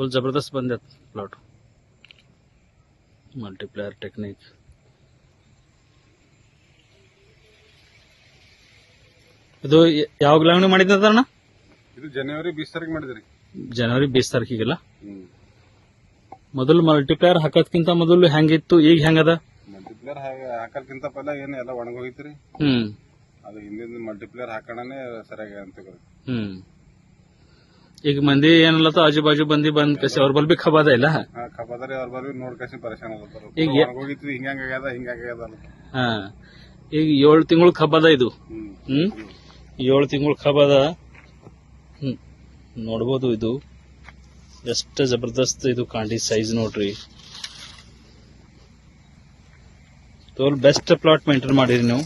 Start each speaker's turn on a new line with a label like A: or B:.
A: Full ಜಬರ್ದಸ್ತ್ ಬಂದೈತೆ plot. Multiplier technique. ಇದು ಯಾವಾಗ ಲಾವಣಿ ಮಾಡಿದ್ದ ಅಣ್ಣ?
B: ಇದು ಜನವರಿ 20 ತಾರೀಕು ಮಾಡಿದ್ರಿ.
A: ಜನವರಿ 20 ತಾರೀಕಿಗೆಲ್ಲ. ಮೊದಲು ಮಲ್ಟಿಪ್ಲೇಯರ್ ಹಾಕೋದ್ಕಿಂತ ಮೊದಲು ಹೆಂಗಿತ್ತು, ಈಗ ಹೆಂಗದ?
B: ಮಲ್ಟಿಪ್ಲೇಯರ್ ಹಾಕಲ್ಕಿಂತ ಪೈಲ ಏನ್ ಎಲ್ಲ ಒಣಗ ಹೋಗಿತ್ರಿ. ಅದು ಹಿಂದಿನ ಮಲ್ಟಿಪ್ಲೇಯರ್ ಹಾಕೋಣನೆ ಸರಿಯಾಗಿ ಅಂತ.
A: ಈಗ ಮಂದಿ ಏನಲ್ಲ ಆಜು ಬಾಜು ಬಂದ್ ಕಸಿ ಅವ್ರ ಬಲ್ ಬಿ ಖಬಾದ ಇಲ್ಲ.
B: ಖಬಾದ್ರಿ ಅವ್ರ ಬಲ್ ನೋಡ್ ಕಸಿ ಪರೇಶಾನ್ ಆಗತ್ತಾರ.
A: ಈಗ
B: ಹೋಗಿತ್ರಿ ಹಿಂಗಾಗ್ಯದ.
A: ಈಗ 7 ತಿಂಗಳು ಖಬಾದ ಇದು. 7 ತಿಂಗಳು ಖಬಾದ. ನೋಡ್ಬೋದು ಇದು ಎಷ್ಟು ಜಬರ್ದಸ್ತ್ ಇದು ಕಾಂಡಿ ಸೈಜ್ ನೋಡ್ರಿ. ತೋಲ್ ಬೆಸ್ಟ್ ಪ್ಲಾಟ್ ಮೇಂಟೈನ್ ಮಾಡಿರಿ ನೀವು.